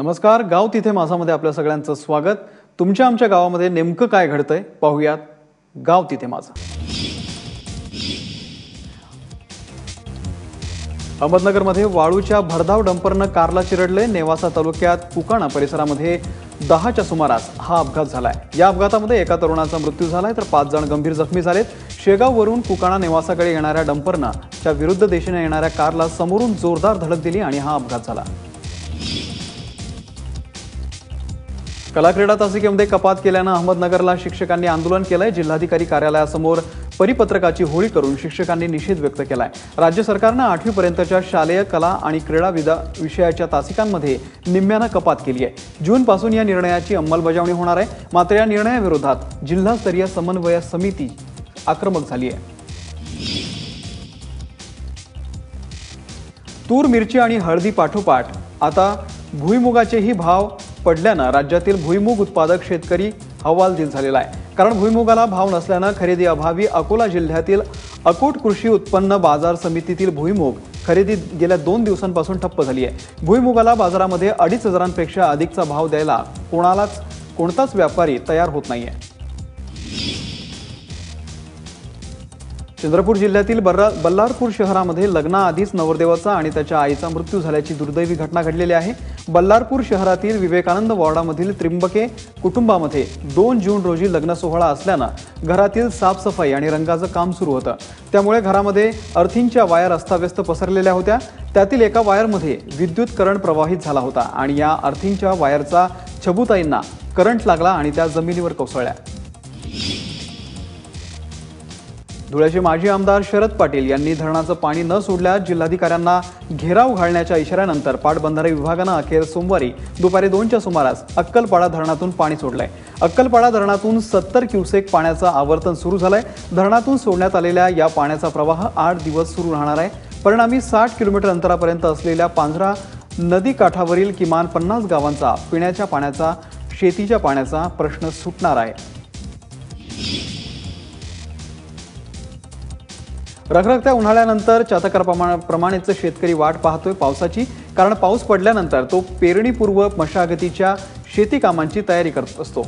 नमस्कार, गाव तिथे माझामध्ये आपल्या सगळ्यांचं स्वागत। तुमच्या आमच्या गावामध्ये नेमकं काय घडतंय पाहूयात गाव तिथे माझा। अहमदनगरमध्ये वाळूच्या भरधाव डंपरनं कारला चिरडले। नेवासा तालुक्यात कुकाणा परिसरामध्ये 10च्या सुमारास हा अपघात झालाय। या अपघातामध्ये एका तरुणाचा मृत्यू झालाय तर 5 जण गंभीर जखमी झालेत। शेगाववरून कुकाणा नेवासाकडे येणाऱ्या डंपरनं च्या विरुद्ध दिशेने येणाऱ्या कारला समोरून जोरदार धडक दिली आणि हा अपघात झाला। कला क्रीडा तासिकेमध्ये कपात केल्यानं अहमदनगरला शिक्षकांनी आंदोलन केलंय। जिल्हाधिकारी कार्यालयासमोर परिपत्रकाची होळी करून शिक्षकांनी निषेध व्यक्त केलाय। राज्य सरकारनं 8वी पर्यंतच्या शालेय कला आणि क्रीडा विषयाच्या तासिकांमध्ये निम्म्यानं कपात केली आहे। जून पासून या निर्णयाची अंमलबजावणी होणार आहे। मात्र या निर्णयाविरोधात जिल्हास्तरीय समन्वय समिती आक्रमक झाली आहे। तूर, मिरची आणि हळदी पाठोपाठ आता भुईमुगाचेही भाव पडल्यानं राज्यातील भुईमुग उत्पादक शेतकरी हवालदिल झालेला आहे। कारण भुईमुगाला भाव नसल्यानं खरेदी अभावी अकोला जिल्ह्यातील अकोट कृषी उत्पन्न बाजार समितीतील भुईमुग खरेदी गेल्या 2 दिवसांपासून ठप्प झाली आहे। भुईमुगाला बाजारामध्ये 2,500 पेक्षा अधिकचा भाव द्यायला कोणताच व्यापारी तयार होत नाहीये। चंद्रपूर जिल्ह्यातील बल्लारपूर शहरामध्ये लग्नाआधीच नवरदेवाचा आणि त्याच्या आईचा मृत्यू झाल्याची दुर्दैवी घटना घडलेली आहे। बल्लारपूर शहरातील विवेकानंद वॉर्डामधील त्रिंबके कुटुंबामध्ये 2 जून रोजी लग्न सोहळा असल्यानं घरातील साफसफाई आणि रंगाचं काम सुरू होतं। त्यामुळे घरामध्ये अर्थिंगच्या वायर अस्ताव्यस्त पसरलेल्या होत्या। त्यातील एका वायरमध्ये विद्युत करंट प्रवाहित झाला होता आणि या अर्थिंगच्या वायरचा छबुताईंना करंट लागला आणि त्या जमिनीवर कोसळल्या। धुळ्याचे माजी आमदार शरद पाटील यांनी धरणाचं पाणी न सोडल्यास जिल्हाधिकाऱ्यांना घेराव घालण्याच्या इशाऱ्यानंतर पाटबंधारे विभागानं अखेर सोमवारी दुपारी 2च्या सुमारास अक्कलपाडा धरणातून पाणी सोडलंय। अक्कलपाडा धरणातून 70 क्युसेक पाण्याचं आवर्तन सुरू झालंय। धरणातून सोडण्यात आलेल्या या पाण्याचा प्रवाह 8 दिवस सुरू राहणार आहे। परिणामी 60 किलोमीटर अंतरापर्यंत असलेल्या पांझरा नदी काठावरील किमान 50 गावांचा पिण्याच्या पाण्याचा, शेतीच्या पाण्याचा प्रश्न सुटणार आहे। रखरखत्या उन्हाळ्यानंतर चातकाप्रमाणेच शेतकरी वाट पाहतोय पावसाची। कारण पाऊस पडल्यानंतर तो पेरणीपूर्व मशागतीच्या शेती कामांची तयारी करत असतो।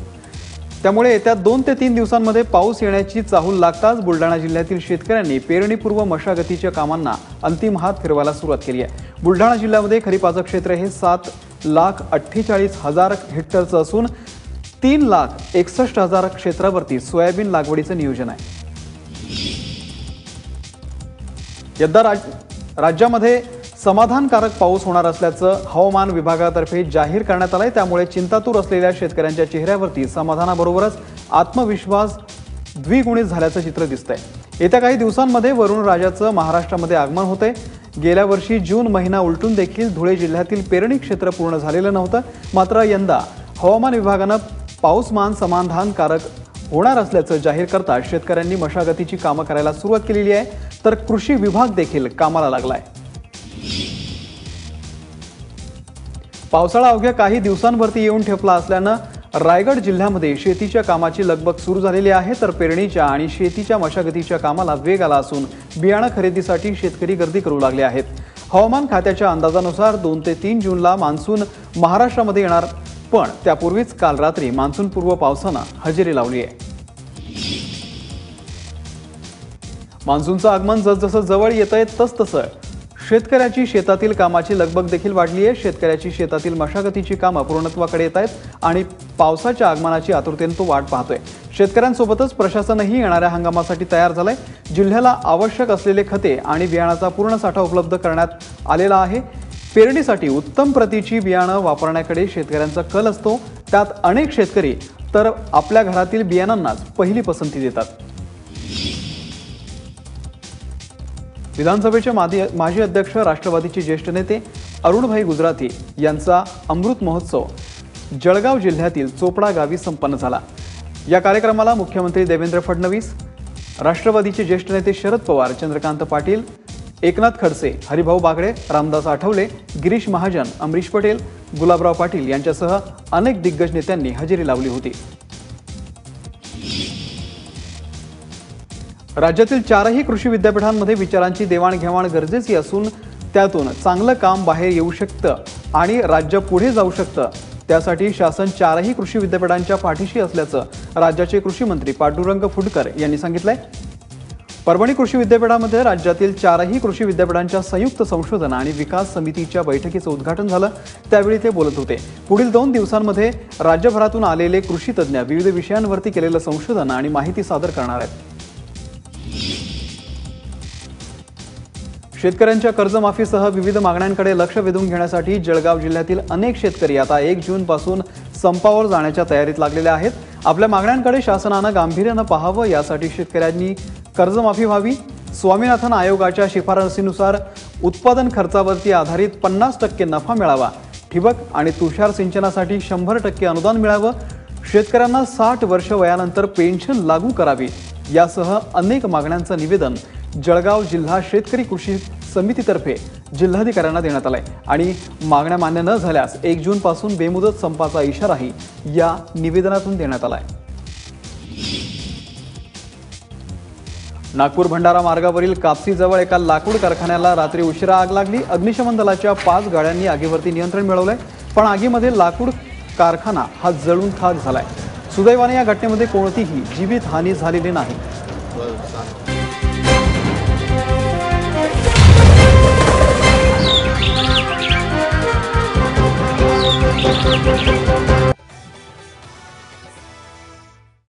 त्यामुळे येत्या 2 ते 3 दिवसांमध्ये पाऊस येण्याची चाहूल लागताच बुलढाणा जिल्ह्यातील शेतकऱ्यांनी पेरणीपूर्व मशागतीच्या कामांना अंतिम हात फिरवायला सुरुवात केली आहे। बुलढाणा जिल्ह्यामध्ये खरीपाचं क्षेत्र हे 7,48,000 हेक्टरचं असून 3,61,000 क्षेत्रावरती सोयाबीन लागवडीचं नियोजन आहे। यंदा राज्यामध्ये समाधानकारक पाऊस होणार असल्याचं हवामान विभागातर्फे जाहीर करण्यात आलंय। त्यामुळे चिंतातूर असलेल्या शेतकऱ्यांच्या चेहऱ्यावरती समाधानाबरोबरच आत्मविश्वास द्विगुणित झाल्याचं चित्र दिसतंय। येत्या काही दिवसांमध्ये वरुण राजाचं महाराष्ट्रामध्ये आगमन होतंय। गेल्या वर्षी जून महिना उलटून देखील धुळे जिल्ह्यातील पेरणी क्षेत्र पूर्ण झालेलं नव्हतं। मात्र यंदा हवामान विभागानं पाऊसमान समाधानकारक होणार असल्याचं जाहीर करता शेतकऱ्यांनी मशागतीची कामं करायला सुरुवात केलेली आहे। तर कृषी विभाग देखील कामाला लागलाय। पावसाळा अवघ्या काही दिवसांवरती येऊन ठेपला असल्यानं रायगड जिल्ह्यामध्ये शेतीच्या कामाची लगबग सुरू झालेली आहे। तर पेरणीच्या आणि शेतीच्या मशागतीच्या कामाला वेग आला असून बियाणं खरेदीसाठी शेतकरी गर्दी करू लागले आहेत। हवामान खात्याच्या अंदाजानुसार 2 ते 3 जूनला मान्सून महाराष्ट्रामध्ये येणार, पण त्यापूर्वीच काल रात्री मान्सूनपूर्व पावसानं हजेरी लावली आहे। मान्सूनचं आगमन जसजसं जवळ येतंय तसतसं शेतकऱ्याची शेतातील कामाची लगबग देखील वाढली आहे। शेतकऱ्याची शेतातील मशागतीची कामं पूर्णत्वाकडे येत आहेत आणि पावसाच्या आगमनाची आतुरतेने तो वाट पाहतोय। शेतकऱ्यांसोबतच प्रशासनही येणाऱ्या हंगामासाठी तयार झालंय। जिल्ह्याला आवश्यक असलेले खते आणि बियाणाचा पूर्ण साठा उपलब्ध करण्यात आलेला आहे। पेरणीसाठी उत्तम प्रतीची बियाणं वापरण्याकडे शेतकऱ्यांचा कल असतो। त्यात अनेक शेतकरी तर आपल्या घरातील बियाणांनाच पहिली पसंती देतात। विधानसभेचे माजी अध्यक्ष, राष्ट्रवादीचे ज्येष्ठ नेते अरुणभाई गुजराती यांचा अमृत महोत्सव जळगाव जिल्ह्यातील चोपडा गावी संपन्न झाला। या कार्यक्रमाला मुख्यमंत्री देवेंद्र फडणवीस, राष्ट्रवादीचे ज्येष्ठ नेते शरद पवार, चंद्रकांत पाटील, एकनाथ खडसे, हरिभाऊ बागडे, रामदास आठवले, गिरीश महाजन, अमरीश पटेल, गुलाबराव पाटील यांच्यासह अनेक दिग्गज नेत्यांनी हजेरी लावली होती। राज्यातील 4ही कृषी विद्यापीठांमध्ये विचारांची देवाणघेवाण गरजेची असून त्यातून चांगलं काम बाहेर येऊ शकतं। आणि राज्य पुढे जाऊ शकतं त्यासाठी शासन 4ही कृषी विद्यापीठांच्या पाठीशी असल्याचं राज्याचे कृषी मंत्री पांडुरंग फुंडकर यांनी सांगितलंय। परभणी कृषी विद्यापीठामध्ये राज्यातील 4ही कृषी विद्यापीठांच्या संयुक्त संशोधन आणि विकास समितीच्या बैठकीचं उद्घाटन झालं त्यावेळी ते बोलत होते। पुढील 2 दिवसांमध्ये राज्यभरातून आलेले कृषी तज्ञ विविध विषयांवरती केलेलं संशोधन आणि माहिती सादर करणार आहेत। शेतकऱ्यांच्या कर्जमाफीसह विविध मागण्यांकडे लक्ष वेधून घेण्यासाठी जळगाव जिल्ह्यातील अनेक शेतकरी आता 1 जून पासून संपावर जाण्याच्या तयारीत लागलेले आहेत। आपल्या मागण्यांकडे शासनानं गांभीर्यानं पाहावं यासाठी शेतकऱ्यांनी कर्जमाफी व्हावी, स्वामीनाथन आयोगाच्या शिफारसीनुसार उत्पादन खर्चावरती आधारित 50% नफा मिळावा, ठिबक आणि तुषार सिंचनासाठी 100% अनुदान मिळावं, शेतकऱ्यांना 60 वर्ष वयानंतर पेन्शन लागू करावी यासह अनेक मागण्यांचं निवेदन जळगाव जिल्हा शेतकरी कृषी समितीतर्फे जिल्हाधिकाऱ्यांना देण्यात आलाय आणि मागण्या मान्य न झाल्यास 1 जून पासून बेमुदत संपाचा इशाराही या निवेदनातून देण्यात आलाय। नागपूर भंडारा मार्गावरील कापसीजवळ एका लाकूड कारखान्याला रात्री उशिरा आग लागली। अग्निशमन दलाच्या 5 गाड्यांनी आगीवरती नियंत्रण मिळवलंय, पण आगीमध्ये लाकूड कारखाना हा जळून खाक झालाय। सुदैवाने या घटनेमध्ये कोणतीही जीवितहानी झालेली नाही।